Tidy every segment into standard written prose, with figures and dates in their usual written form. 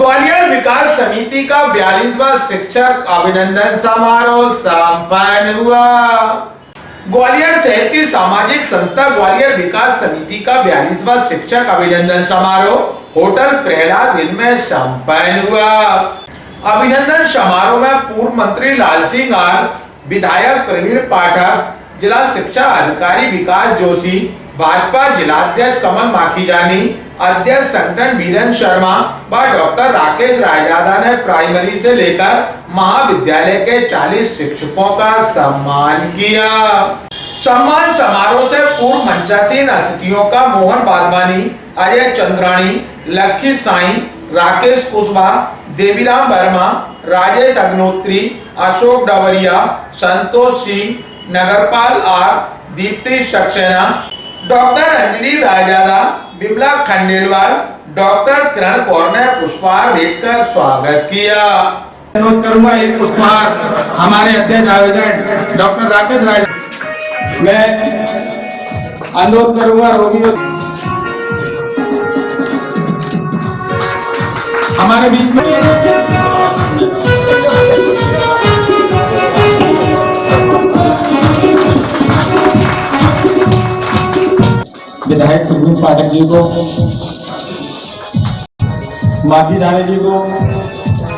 ग्वालियर विकास समिति का 42वां शिक्षक अभिनंदन समारोह संपन्न हुआ। ग्वालियर शहर की सामाजिक संस्था ग्वालियर विकास समिति का 42वां शिक्षक अभिनंदन समारोह होटल प्रहलाद हिल में संपन्न हुआ। अभिनंदन समारोह में पूर्व मंत्री लाल सिंह आर, विधायक प्रवीण पाठक, जिला शिक्षा अधिकारी विकास जोशी, भाजपा जिलाध्यक्ष कमल माखीजानी, अध्यक्ष संगठन वीरेंद्र शर्मा व डॉक्टर राकेश रायजादा ने प्राइमरी से लेकर महाविद्यालय के 40 शिक्षकों का सम्मान किया। सम्मान समारोह से पूर्व मंचासीन अतिथियों का Mohan Badwani, Ajay Chandrani, Lucky Sai, Rakesh Kushwaha, Deviram Verma, Rajesh Agnotri, Ashok Dawaria, Santosh Singh, Nagarpal R, Deepti Saxena, doctor Anjali Raizada, Bimla Khandelwal, doctor Kiran Kaur ने पुष्पहार भेंट कर स्वागत किया। अनुरोध करूंगा एक पुष्पहार हमारे अध्यक्ष आयोजन डॉक्टर राकेश राय, मैं अनुरोध करूंगा रोमियो हमारे बीच में विधायक प्रवीण पाठक जी को, माखीजानी जी को,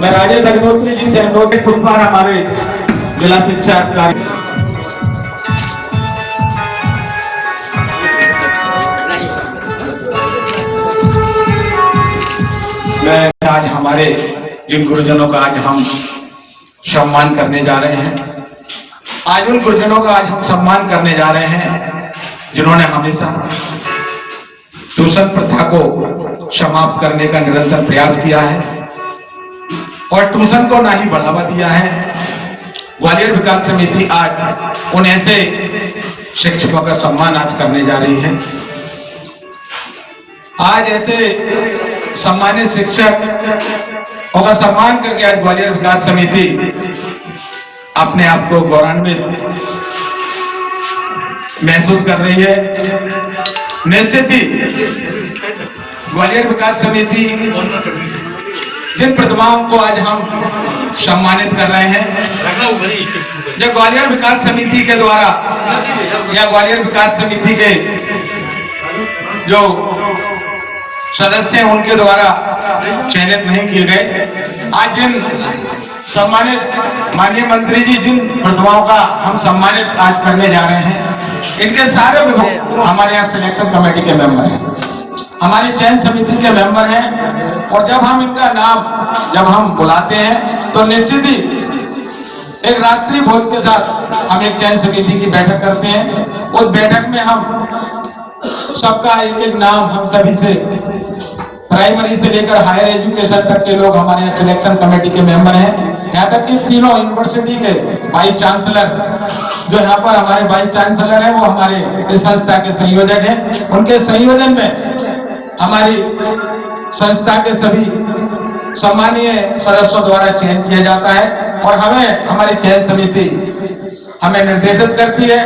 मैं राजेश अग्नोत्री जी से अनुरोध पुष्पहार हमारे जिला शिक्षा अधिकारी मैं आज हमारे जिन गुरुजनों का आज हम सम्मान करने जा रहे हैं, आज उन गुरुजनों का आज हम सम्मान करने जा रहे हैं जिन्होंने हमेशा ट्यूशन प्रथा को समाप्त करने का निरंतर प्रयास किया है और ट्यूशन को ना ही बढ़ावा दिया है। ग्वालियर विकास समिति आज उन ऐसे शिक्षकों का सम्मान आज करने जा रही है। आज ऐसे सम्मानित शिक्षकों का सम्मान करके आज ग्वालियर विकास समिति अपने आप को गौरवान्वित महसूस कर रही है। निश्चित ही ग्वालियर विकास समिति जिन प्रतिभाओं को आज हम सम्मानित कर रहे हैं, जो ग्वालियर विकास समिति के द्वारा या ग्वालियर विकास समिति के जो सदस्य हैं उनके द्वारा चयनित नहीं किए गए, आज जिन सम्मानित माननीय मंत्री जी जिन प्रतिभाओं का हम सम्मानित आज करने जा रहे हैं, इनके सारे हमारे यहाँ सिलेक्शन कमेटी के मेंबर हैं, हमारी चयन समिति के मेंबर हैं और जब हम इनका नाम जब हम बुलाते हैं तो निश्चित ही एक रात्रि भोज के साथ हम एक चयन समिति की बैठक करते हैं। उस बैठक में हम सबका एक एक नाम हम सभी से प्राइमरी से लेकर हायर एजुकेशन तक के लोग हमारे यहाँ सिलेक्शन कमेटी के मेंबर हैं। यहाँ तक कि तीनों यूनिवर्सिटी के वाइस चांसलर जो यहाँ पर हमारे वाइस चांसलर हैं वो हमारे इस संस्था के संयोजक हैं। उनके संयोजन में हमारी संस्था के सभी सम्मानीय सदस्यों द्वारा चयन किया जाता है और हमें हमारी चयन समिति हमें निर्देशित करती है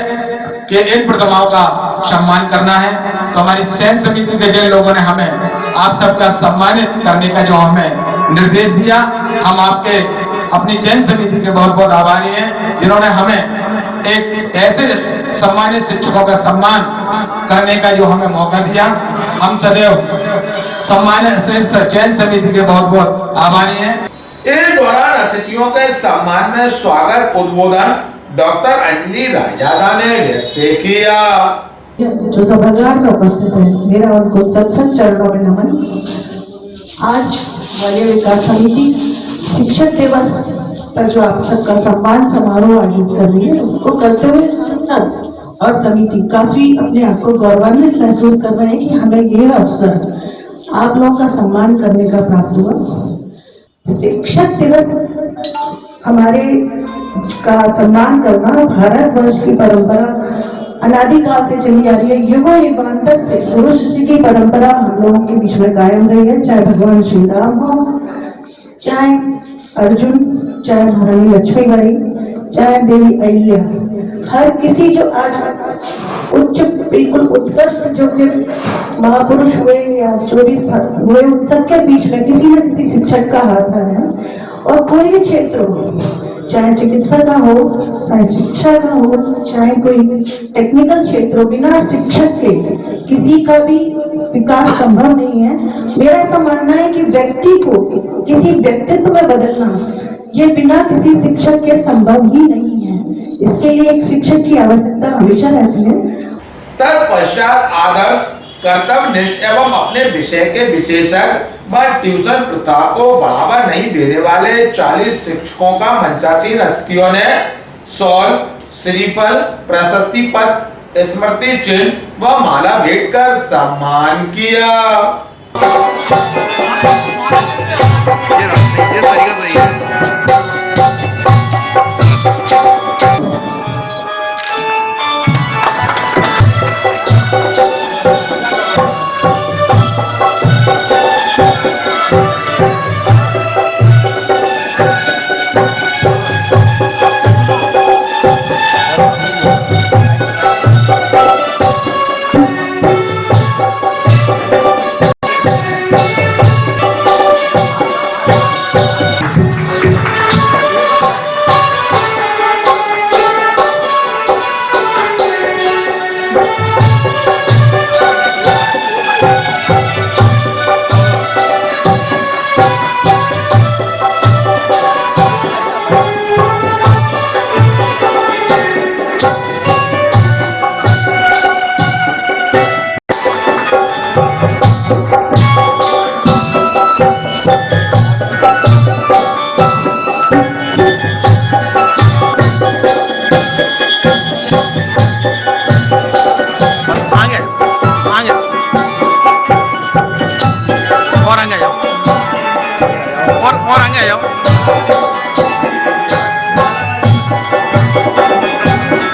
कि इन प्रतिभाओं का सम्मान करना है। तो हमारी चयन समिति के जिन लोगों ने हमें आप सबका सम्मानित करने का जो हमें निर्देश दिया, हम आपके अपनी चयन समिति के बहुत बहुत आभारी हैं जिन्होंने हमें एक ऐसे सम्मानित शिक्षकों का सम्मान करने का जो हमें मौका दिया। हम सदैव सम्मानित चयन समिति के बहुत बहुत आभारी हैं। इस दौरान अतिथियों के सम्मान में स्वागत उद्बोधन डॉक्टर अंजलि रायजादा ने व्यक्त किया। जो सभागार में उपस्थित है, मेरा उनको सत्संग चरणों में नमन। आज ग्वालियर विकास समिति शिक्षक दिवस पर जो आप सबका सम्मान समारोह आयोजित कर रही है, उसको करते हुए हम सब और समिति काफी अपने आप को गौरवान्वित महसूस कर रहे हैं कि हमें यह अवसर आप लोगों का सम्मान करने का प्राप्त हुआ। शिक्षक दिवस हमारे का सम्मान करना भारतवर्ष की परंपरा अनादिकाल से चली आ रही है। युगों युगांतर से पुरुष की परंपरा हम लोगों के बीच में कायम रही है, चाहे भगवान श्री राम हो, चाहे अर्जुन, चाहे महारानी लक्ष्मीबाई, चाहे देवी अहिल्या, हर किसी जो आज उच्च बिल्कुल उत्कृष्ट जो कि महापुरुष हुए या जो भी हुए उन सबके बीच में किसी न किसी शिक्षक का हाथ रहा है। और कोई भी क्षेत्र हो, चाहे चिकित्सा का हो, चाहे शिक्षा का हो, चाहे कोई टेक्निकल क्षेत्र हो, बिना शिक्षक के किसी का भी विकास संभव नहीं है। मेरा ऐसा मानना है कि व्यक्ति को किसी व्यक्तित्व में बदलना ये बिना किसी शिक्षक के संभव ही नहीं है। इसके लिए एक शिक्षक की आवश्यकता हमेशा रहती है। तत्पश्चात आदर्श, कर्तव्यनिष्ठ एवं अपने विषय के विशेषज्ञ व ट्यूशन प्रथा को बढ़ावा नहीं देने वाले 40 शिक्षकों का मंचासीन अतिथियों ने शॉल, श्रीफल, प्रशस्ति पत्र, स्मृति चिन्ह व माला भेंट कर सम्मान किया। ये तरीका सही है।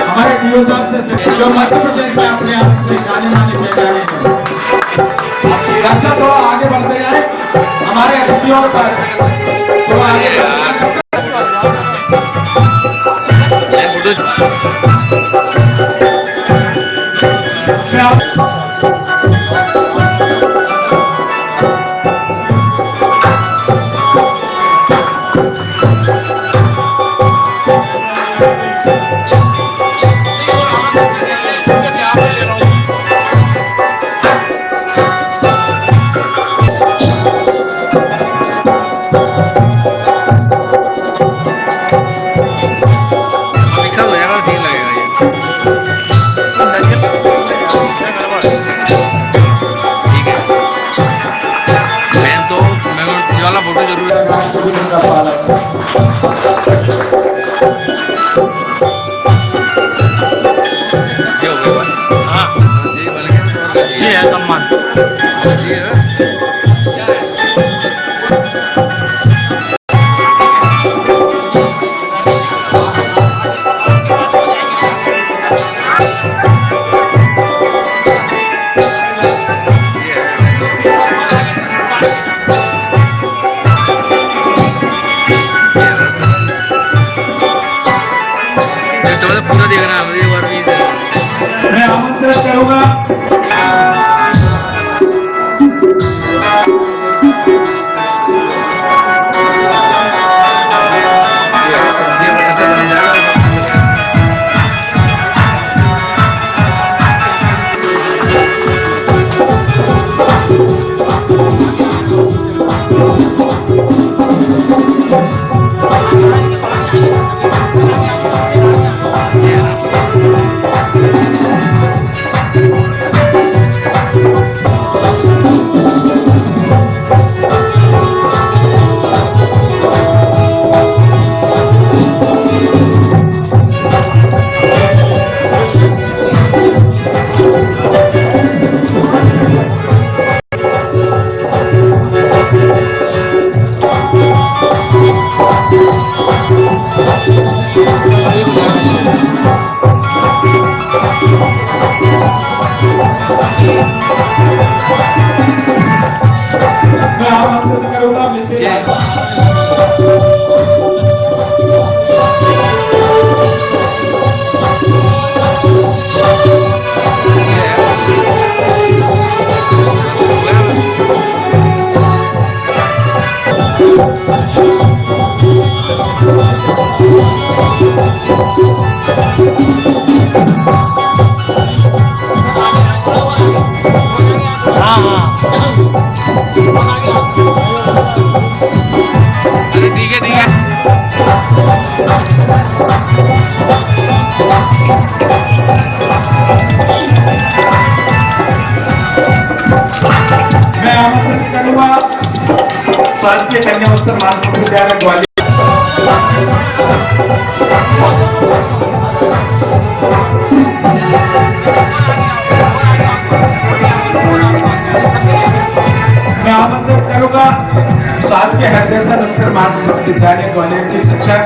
हमारे डीओ साहब से जो मध्य प्रदेश में अपने आप से जाने माने हैं, दर्शक थोड़ा आगे बढ़ते जाए हमारे अतिथियों पर थोड़ा आगे पूरा देखना है मुझे और भी मैं आमंत्रित करूंगा अरे ठीक है मैं आमंत्रित करूंगा शासकीय कन्या उच्चतर माध्यमिक विद्यालय ग्वालियर मैं आमंत्रित करूंगा शासकीय हृदय उच्चतर माध्यमिक विद्यालय ग्वालियर की शिक्षक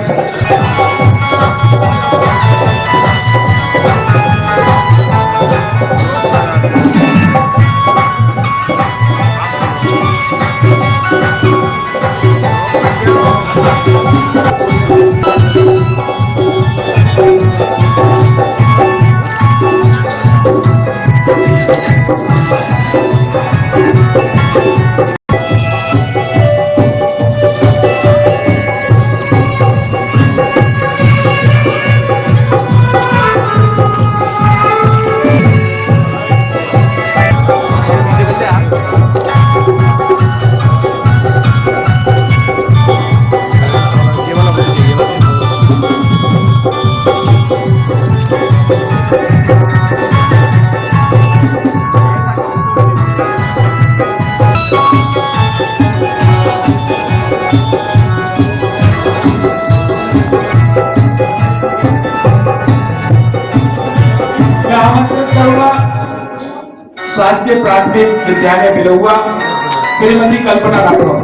आमंत्रित करूंगा शासकीय प्राथमिक विद्यालय बिलौआ श्रीमती कल्पना राठौर।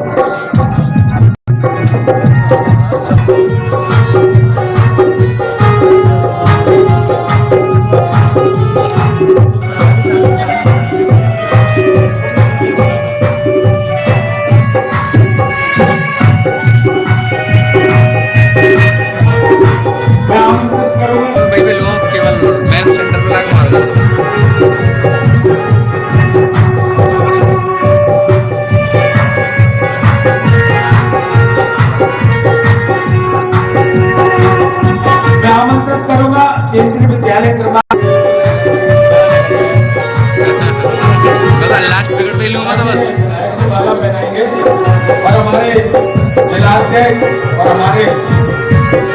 मैं आमंत्रित करूंगा भाई पे लोग केवल मैथ सेंटर में लगा मार दो। मैं आमंत्रित करूंगा केंद्रीय विद्यालय क्रमांक बस लास्ट पीरियड पे लूंगा तो बस वाला पहनाएंगे और हमारे जिलाध्यक्ष और हमारे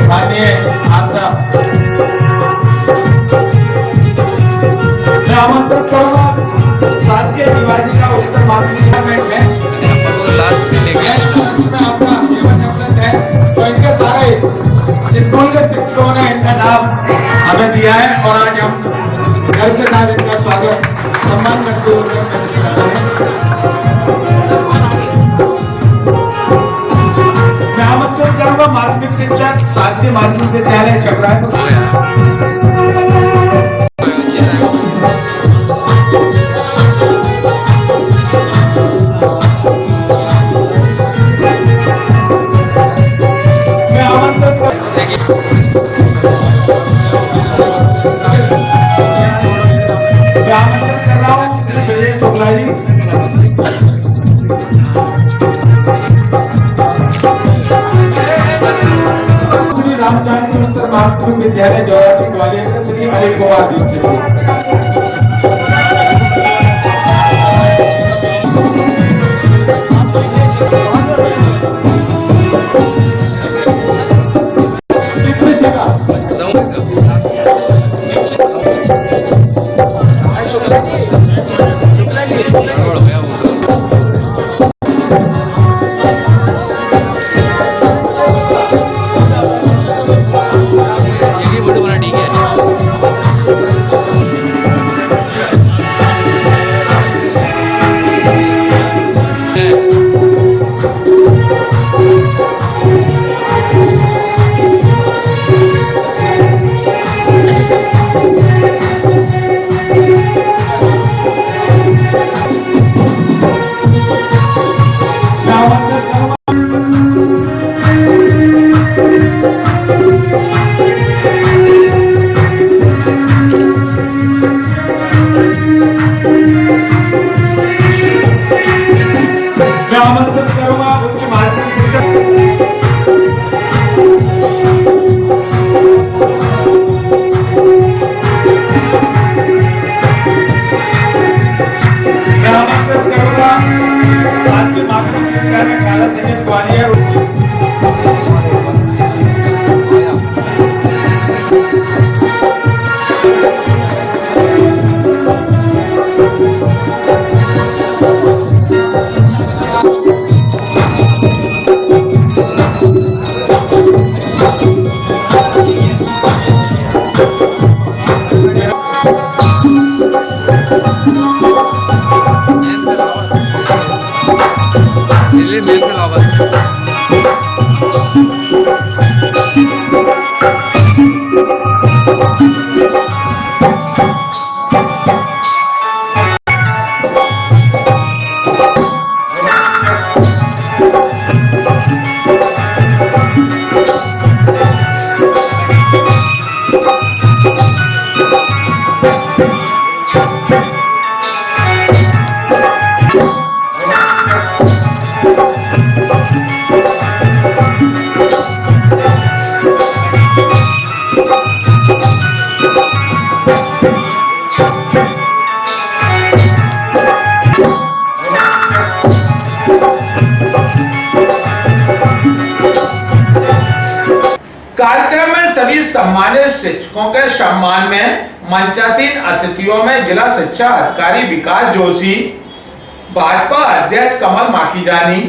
माननीय खान साहब। मैं आमंत्रित करूंगा शासकीय निवासिका उच्चतर माध्यमिक में अपन को लास्ट पे लेके इसमें आपका सेवानिवृत्त है तो इनके सारे स्कूल के शिक्षकों ने इनका नाम हमें दिया है और आज हम गर्व के साथ इनका स्वागत सम्मान करते हुए करते हैं। मैं आमंत्रित करूंगा माध्यमिक शिक्षक शासकीय माध्यमिक विद्यालय चक्रायपुर। हो गया मैं आमंत्रित कर रहा हूँ श्री विजय शुक्ला जी। श्री रामजानकी उच्चतर माध्यमिक विद्यालय जौरासी ग्वालियर के श्री अनिल कुमार दीक्षित। गड़बड़ हो गया वो तो। ये भी फोटो बना ठीक है। मैं आमंत्रित करूंगा शासकीय माध्यमिक विद्यालय काला सैनिक ग्वालियर। दिल्ली मेल से लावा कार्यक्रम में सभी सम्मानित शिक्षकों के सम्मान में मंचासीन अतिथियों में जिला शिक्षा अधिकारी विकास जोशी, भाजपा अध्यक्ष कमल माखीजानी,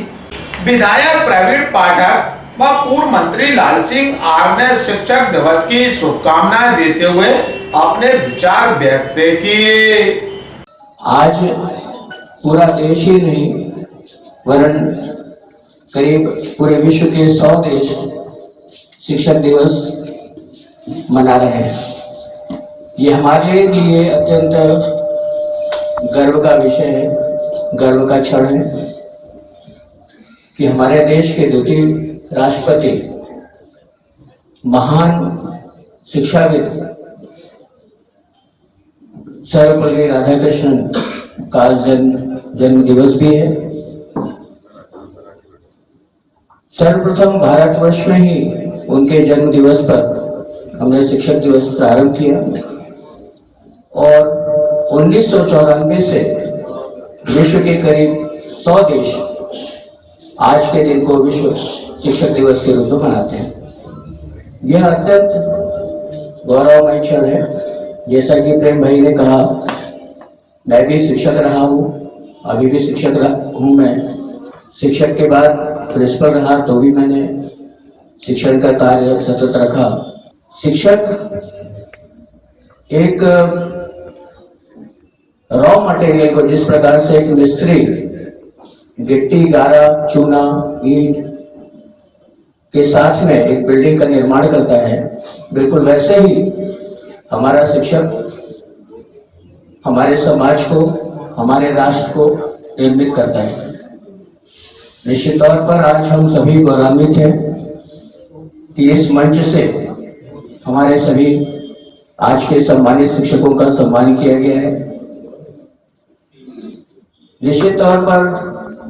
विधायक प्रवीण पाठक व पूर्व मंत्री लाल सिंह आर ने शिक्षक दिवस की शुभकामनाएं देते हुए अपने विचार व्यक्त किए। आज पूरा देश ही नहीं वरन करीब पूरे विश्व के 100 देश शिक्षक दिवस मना रहे हैं। ये हमारे लिए अत्यंत गर्व का विषय है, गर्व का क्षण है कि हमारे देश के द्वितीय राष्ट्रपति महान शिक्षाविद सर्वपल्ली राधाकृष्णन का जन्म दिवस भी है। सर्वप्रथम भारतवर्ष में ही उनके जन्म दिवस पर हमने शिक्षक दिवस प्रारंभ किया और 1994 से विश्व के करीब 100 देश आज के दिन को विश्व शिक्षक दिवस के रूप में मनाते हैं। यह अत्यंत गौरवमय क्षण है। जैसा कि प्रेम भाई ने कहा, मैं भी शिक्षक रहा हूँ, अभी भी शिक्षक हूँ। मैं शिक्षक के बाद प्रिंसिपल रहा तो भी मैंने शिक्षण का कार्य सतत रखा। शिक्षक एक रॉ मटेरियल को, जिस प्रकार से एक मिस्त्री गिट्टी, गारा, चूना, ईंट के साथ में एक बिल्डिंग का निर्माण करता है, बिल्कुल वैसे ही हमारा शिक्षक हमारे समाज को, हमारे राष्ट्र को निर्मित करता है। निश्चित तौर पर आज हम सभी गौरवान्वित हैं कि इस मंच से हमारे सभी आज के सम्मानित शिक्षकों का सम्मान किया गया है। निश्चित तौर पर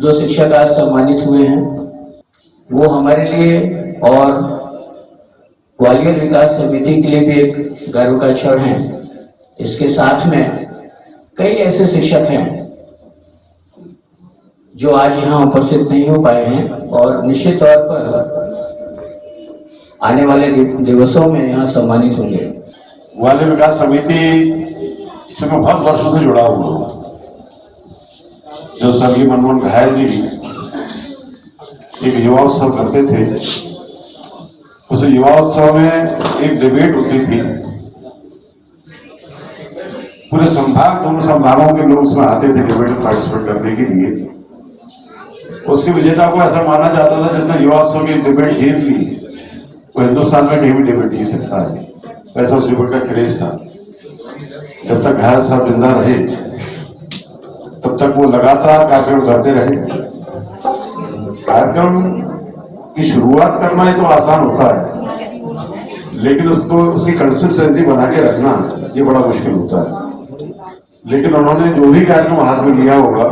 जो शिक्षक आज सम्मानित हुए हैं वो हमारे लिए और ग्वालियर विकास समिति के लिए भी एक गर्व का क्षण है। इसके साथ में कई ऐसे शिक्षक हैं जो आज यहाँ उपस्थित नहीं हो पाए हैं और निश्चित तौर पर आने वाले दिवसों में यहाँ सम्मानित होंगे। ग्वालियर विकास समिति से मैं बहुत वर्षों से जुड़ा हुआ हूँ। जो स्वर्गीय मनमोहन घायल जी एक युवा उत्सव करते थे, उस युवा उत्सव में एक डिबेट होती थी। पूरे संभाग, दोनों संभागों के लोग उसमें आते थे डिबेट में पार्टिसिपेट करने के लिए। उसके विजेता को ऐसा माना जाता था जिसने युवा उत्सव की डिबेट जीत ली वो हिंदुस्तान में कहीं भी डिबेट जीत सकता है। ऐसा उस डिबेट का क्रेज था। जब तक घायल साहब जिंदा रहे तब तक वो लगातार कार्यक्रम करते रहे। कार्यक्रम की शुरुआत करना ही तो आसान होता है, लेकिन उसको उसकी कंसिस्टेंसी बना के रखना ये बड़ा मुश्किल होता है। लेकिन उन्होंने जो भी कार्यक्रम हाथ में लिया होगा,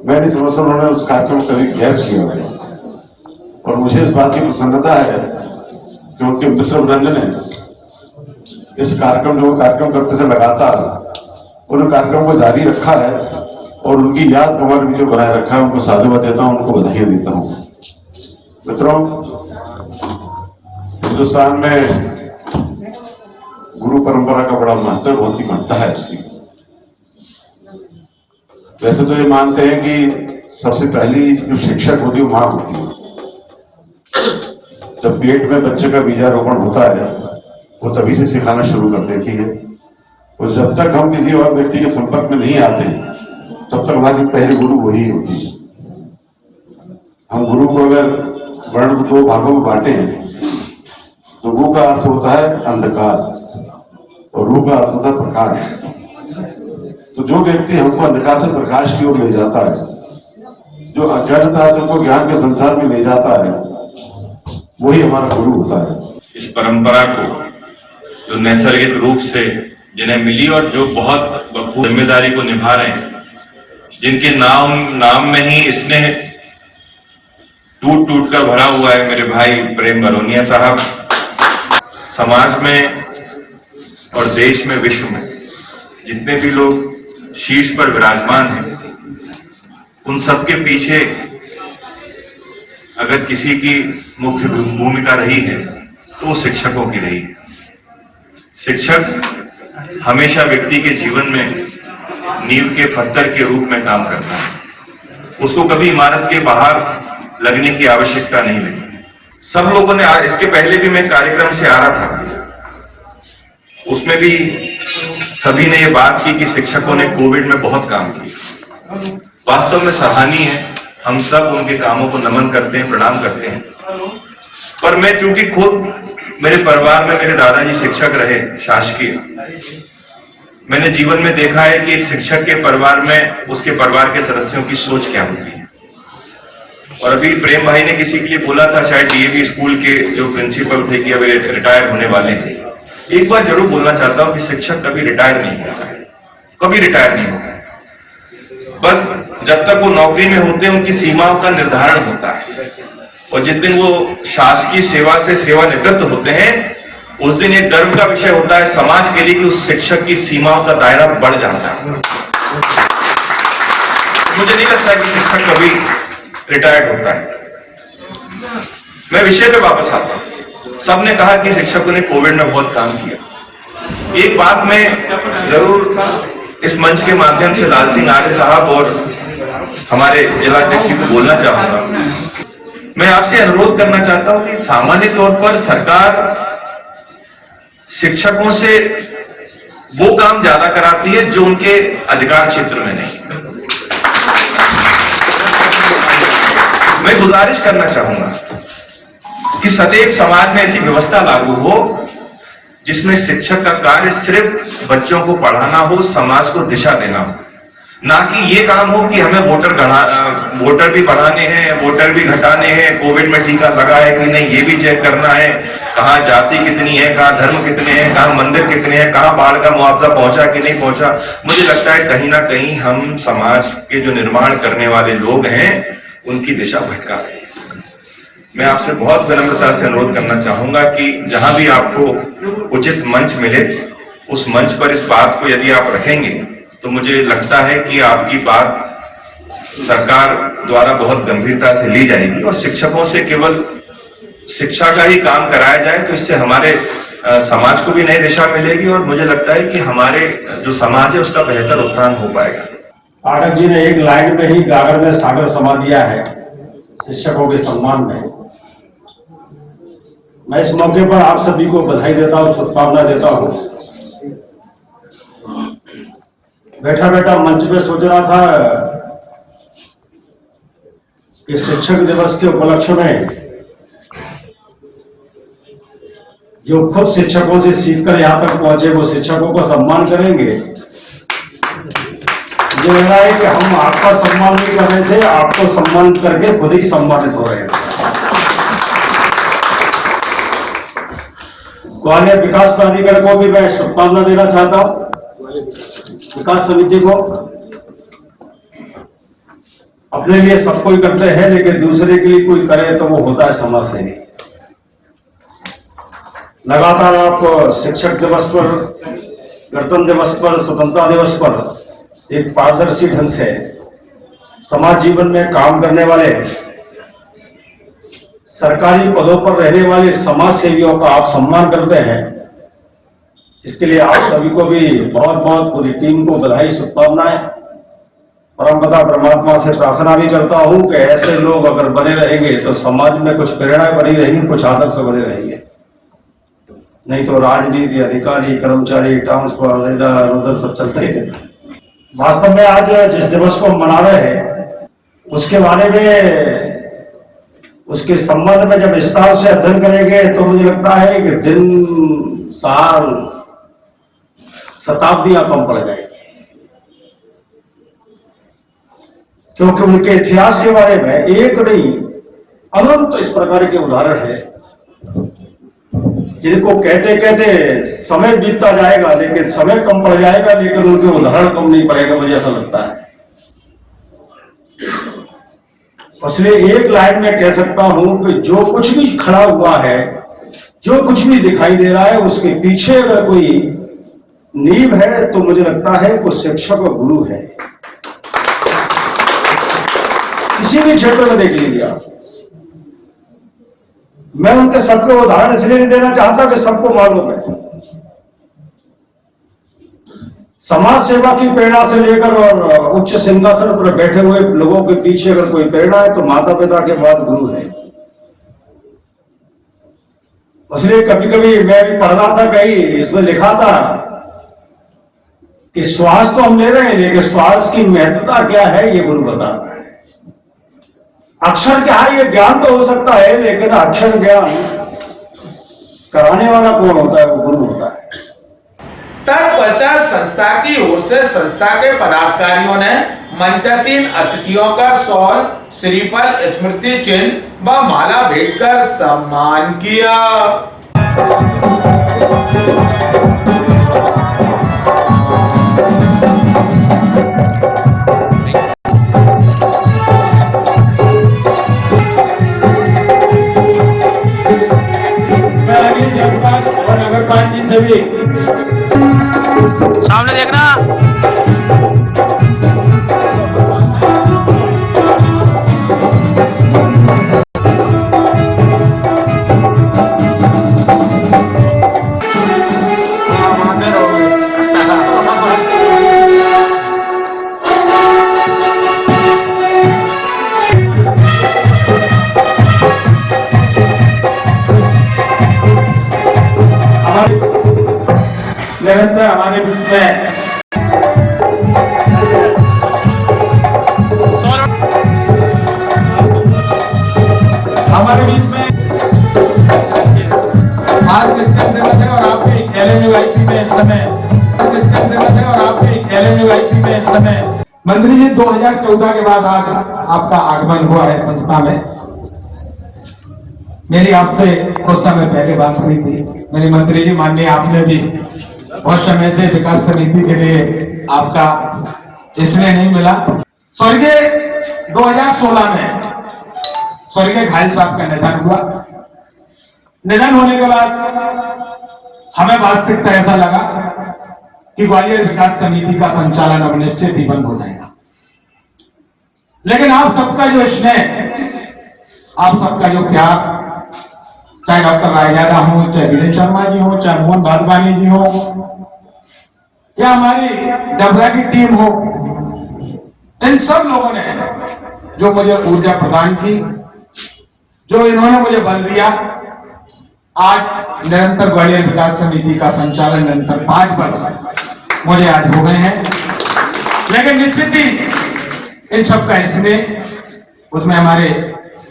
मैं नहीं समझता उन्होंने उस कार्यक्रम को कभी गैप किया होगा। और मुझे इस बात की प्रसन्नता है कि उनके मिश्र वृंद ने इस कार्यक्रम जो वो कार्यक्रम करते थे लगातार उन कार्यक्रम को जारी रखा है और उनकी याद कमर भी जो बनाए रखा है उनको साधुवाद देता हूं, उनको बधाई देता हूं। मित्रों, हिंदुस्तान में गुरु परंपरा का बड़ा महत्व होती बनता है इसकी। वैसे तो ये मानते हैं कि सबसे पहली जो शिक्षक होती है वो मां होती है। जब पेट में बच्चे का बीजारोपण होता है वो तभी से सिखाना शुरू कर देती है और जब तक हम किसी और व्यक्ति के संपर्क में नहीं आते तब तक हमारी पहली गुरु वही होती है। हम गुरु को अगर वर्ण को 2 भागों में बांटे तो गु का अर्थ होता है अंधकार और रू का अर्थ होता है प्रकाश। तो जो व्यक्ति हमको अंधकार से प्रकाश की ओर ले जाता है, जो अज्ञानता से हमको ज्ञान के संसार में ले जाता है, वही हमारा गुरु होता है। इस परंपरा को जो नैसर्गिक रूप से जिन्हें मिली और जो बहुत बखूबी जिम्मेदारी को निभा रहे हैं, जिनके नाम में ही इसने टूट टूट कर भरा हुआ है, मेरे भाई प्रेम बरोनिया साहब। समाज में और देश में, विश्व में जितने भी लोग शीर्ष पर विराजमान हैं, उन सबके पीछे अगर किसी की मुख्य भूमिका रही है तो वो शिक्षकों की रही है। शिक्षक हमेशा व्यक्ति के जीवन में नींव के पत्थर के रूप में काम करता है। उसको कभी इमारत के बाहर लगने की आवश्यकता नहीं लगी। सब लोगों ने, इसके पहले भी मैं कार्यक्रम से आ रहा था, उसमें भी सभी ने ये बात की कि शिक्षकों ने कोविड में बहुत काम किया। वास्तव में सराहनीय है, हम सब उनके कामों को नमन करते हैं, प्रणाम करते हैं। पर मैं चूंकि खुद मेरे परिवार में मेरे दादाजी शिक्षक रहे, शासकीय, मैंने जीवन में देखा है कि एक शिक्षक के परिवार में उसके परिवार के सदस्यों की सोच क्या होती है। और अभी प्रेम भाई ने किसी के लिए बोला था, शायद डीएवी स्कूल के जो प्रिंसिपल थे, कि अभी रिटायर होने वाले हैं। एक बार जरूर बोलना चाहता हूं कि शिक्षक कभी रिटायर नहीं होता है, कभी रिटायर नहीं होता है। बस जब तक वो नौकरी में होते हैं उनकी सीमाओं का निर्धारण होता है, और जिस दिन वो शासकीय सेवा से सेवानिवृत्त होते हैं उस दिन एक गर्व का विषय होता है समाज के लिए कि उस शिक्षक की सीमाओं का दायरा बढ़ जाता है। मुझे नहीं लगता कि शिक्षक कभी रिटायर्ड होता है। मैं विषय पे वापस आता हूं। सबने कहा कि शिक्षकों ने कोविड में बहुत काम किया। एक बात मैं जरूर इस मंच के माध्यम से लाल सिंह आर्य साहब और हमारे जिलाध्यक्ष जी को बोलना चाहूंगा। मैं आपसे अनुरोध करना चाहता हूं कि सामान्य तौर पर सरकार शिक्षकों से वो काम ज्यादा कराती है जो उनके अधिकार क्षेत्र में नहीं। मैं गुजारिश करना चाहूंगा कि सदैव समाज में ऐसी व्यवस्था लागू हो जिसमें शिक्षक का कार्य सिर्फ बच्चों को पढ़ाना हो, समाज को दिशा देना हो, ना कि ये काम हो कि हमें वोटर भी बढ़ाने हैं, वोटर भी घटाने हैं, कोविड में टीका लगा है कि नहीं ये भी चेक करना है, कहाँ जाति कितनी है, कहाँ धर्म कितने हैं, कहाँ मंदिर कितने हैं, कहाँ बाढ़ का मुआवजा पहुंचा कि नहीं पहुंचा। मुझे लगता है कहीं ना कहीं हम समाज के जो निर्माण करने वाले लोग हैं उनकी दिशा भटका रहे हैं। मैं आपसे बहुत विनम्रता से अनुरोध करना चाहूंगा कि जहां भी आपको उचित मंच मिले उस मंच पर इस बात को यदि आप रखेंगे तो मुझे लगता है कि आपकी बात सरकार द्वारा बहुत गंभीरता से ली जाएगी और शिक्षकों से केवल शिक्षा का ही काम कराया जाए तो इससे हमारे समाज को भी नई दिशा मिलेगी और मुझे लगता है कि हमारे जो समाज है उसका बेहतर उत्थान हो पाएगा। पाठक जी ने एक लाइन में ही गागर में सागर समा दिया है शिक्षकों के सम्मान में। मैं इस मौके पर आप सभी को बधाई देता हूं, शुभकामना देता हूं। बैठा बैठा मंच पे सोच रहा था कि शिक्षक दिवस के उपलक्ष्य में जो खुद शिक्षकों से सीखकर यहां तक पहुंचे वो शिक्षकों का सम्मान करेंगे। मुझे लग रहा है कि हम आपका सम्मान नहीं कर रहे थे, आपको सम्मान करके खुद ही सम्मानित हो रहे हैं। ग्वालियर विकास प्राधिकरण को भी मैं शुभकामना देना चाहता हूं, विकास समिति को, अपने लिए सब कोई करते हैं, लेकिन दूसरे के लिए कोई करे तो वो होता है समाज सेवी। लगातार आप शिक्षक दिवस पर, गणतंत्र दिवस पर, स्वतंत्रता दिवस पर एक पारदर्शी ढंग से समाज जीवन में काम करने वाले, सरकारी पदों पर रहने वाले समाज सेवियों का आप सम्मान करते हैं। इसके लिए आप सभी को भी बहुत बहुत, पूरी टीम को बधाई, शुभकामनाएं। परमपिता परमात्मा से प्रार्थना भी करता हूं कि ऐसे लोग अगर बने रहेंगे तो समाज में कुछ प्रेरणाएं बनी रहेंगी, कुछ आदर्श बने रहेंगे। नहीं तो राजनीति, अधिकारी, कर्मचारी, ट्रांसफर, इधर उधर सब चलते ही रहता है। वास्तव में आज जिस दिवस को मना रहे हैं उसके बारे में, उसके संबंध में जब विस्तार से अध्ययन करेंगे तो मुझे लगता है कि दिन, साल, शताब्दियां कम पड़ जाएगी, क्योंकि उनके इतिहास के बारे में एक नहीं अनंत इस प्रकार के उदाहरण है जिनको कहते कहते समय बीतता जाएगा, लेकिन समय कम पड़ जाएगा, लेकिन उनके उदाहरण कम नहीं पड़ेगा, मुझे ऐसा लगता है। इसलिए एक लाइन में कह सकता हूं कि जो कुछ भी खड़ा हुआ है, जो कुछ भी दिखाई दे रहा है, उसके पीछे अगर कोई नींव है तो मुझे लगता है वो शिक्षक और गुरु है। किसी भी क्षेत्र में देख लीजिए आप। मैं उनके सबके उदाहरण इसलिए नहीं देना चाहता कि सबको मालूम है। समाज सेवा की प्रेरणा से लेकर और उच्च सिंहासन पर बैठे हुए लोगों के पीछे अगर कोई प्रेरणा है तो माता पिता के बाद गुरु है। इसलिए कभी कभी मैं भी पढ़ रहा था, कहीं इसमें लिखा था कि श्वास तो हम ले रहे हैं, लेकिन श्वास की महत्वता क्या है ये गुरु बताता है। अक्षर क्या है ये ज्ञान तो हो सकता है, लेकिन अक्षर ज्ञान कराने वाला कौन होता है? वो गुरु होता है। तत्पश्चात संस्था की ओर से संस्था के पदाधिकारियों ने मंचासीन अतिथियों का शॉल, श्रीफल, स्मृति चिन्ह व माला भेंट कर सम्मान किया। नगर पालिका से भी सामने देखना। निरंतर हमारे बीच में आज शिक्षक दिवस है और आपके LNUIP में इस समय शिक्षक दिवस है और आपके LNUIP में इस समय मंत्री जी 2014 के बाद आज आपका आगमन हुआ है संस्था में। मेरी आपसे कुछ समय पहले बात हुई थी। मेरे मंत्री जी माननीय, आपने भी बहुत समय से विकास समिति के लिए आपका इसलिए नहीं मिला। स्वर्गीय 2016 में स्वर्गीय घायल साहब का निधन हुआ। निधन होने के बाद हमें वास्तविकता ऐसा लगा कि ग्वालियर विकास समिति का संचालन अब निश्चित ही बंद हो जाएगा। लेकिन आप सबका जो स्नेह, आप सबका जो प्यार, चाहे डॉक्टर रायजादा हो, चाहे वीरेंद्र शर्मा जी हो, चाहे मोहन भागवानी जी हो, या हमारी डबरा की टीम हो, इन सब लोगों ने जो मुझे ऊर्जा प्रदान की, जो इन्होंने मुझे बल दिया, आज निरंतर ग्वालियर विकास समिति का संचालन निरंतर 5 वर्ष मुझे आज हो गए हैं। लेकिन निश्चित ही इन सबका इसमें, उसमें हमारे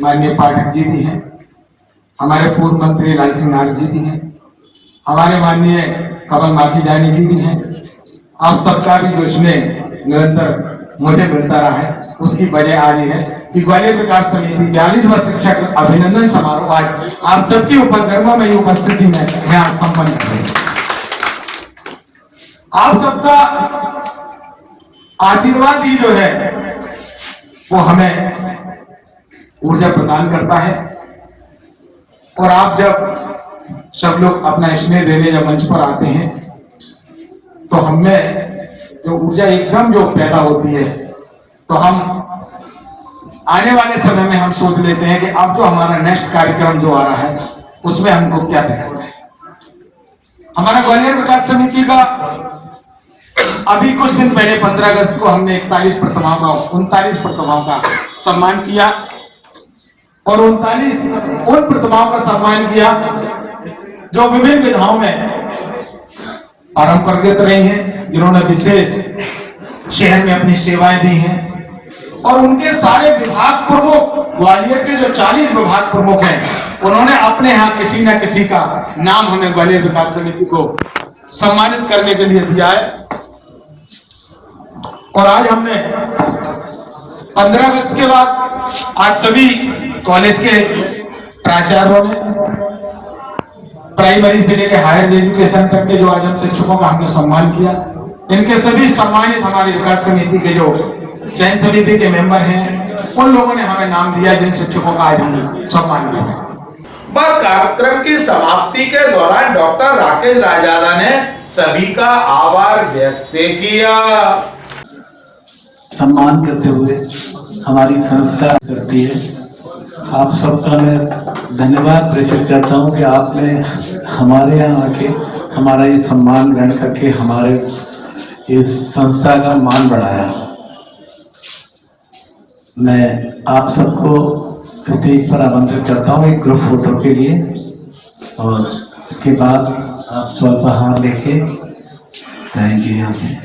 माननीय पाठक जी भी हैं, हमारे पूर्व मंत्री लाल सिंह नाथ जी भी हैं, हमारे माननीय कमल माखी जानी जी भी हैं। आप सबका भी जो इसमें निरंतर मुझे मिलता रहा है, उसकी वजह आज ही है कि ग्वालियर विकास समिति 42वां शिक्षक अभिनंदन समारोह आज आप सबकी उपद्रव में उपस्थिति में यहाँ संपन्न कर रहे हैं। आप सबका आशीर्वाद ही जो है वो हमें ऊर्जा प्रदान करता है। और आप जब सब लोग अपना स्नेह देने जब मंच पर आते हैं तो हमें जो ऊर्जा एकदम जो पैदा होती है, तो हम आने वाले समय में हम सोच लेते हैं कि अब जो हमारा नेक्स्ट कार्यक्रम जो आ रहा है उसमें हमको क्या करना है। हमारा ग्वालियर विकास समिति का अभी कुछ दिन पहले 15 अगस्त को हमने 39 प्रतिभाओं का सम्मान किया और 39 उन प्रतिभाओं का सम्मान किया जो विभिन्न विधाओं में पारंपरिक रही हैं, जिन्होंने विशेष शहर में अपनी सेवाएं दी हैं। और उनके सारे विभाग प्रमुख, ग्वालियर के जो 40 विभाग प्रमुख हैं, उन्होंने अपने यहाँ किसी न किसी का नाम हमें ग्वालियर विकास समिति को सम्मानित करने के लिए दिया है। और आज हमने 15 अगस्त के बाद आज सभी कॉलेज के प्राचार्यों ने प्राइमरी से लेकर हायर एजुकेशन तक के जो आज हम शिक्षकों का हमने सम्मान किया, इनके सभी सम्मानित हमारी विकास समिति के जो चयन समिति के मेंबर हैं, उन लोगों ने हमें नाम दिया जिन शिक्षकों का आज हम सम्मान किया। कार्यक्रम की समाप्ति के दौरान डॉक्टर राकेश राजादा ने सभी का आभार व्यक्त किया। सम्मान करते हुए हमारी संस्था करती है। आप सबका मैं धन्यवाद प्रेषित करता हूं कि आपने हमारे यहाँ आके हमारा ये सम्मान ग्रहण करके हमारे इस संस्था का मान बढ़ाया। मैं आप सबको स्टेज पर आमंत्रित करता हूँ एक ग्रुप फोटो के लिए, और इसके बाद आप स्वल्पहार लेके जाएंगे यहाँ से।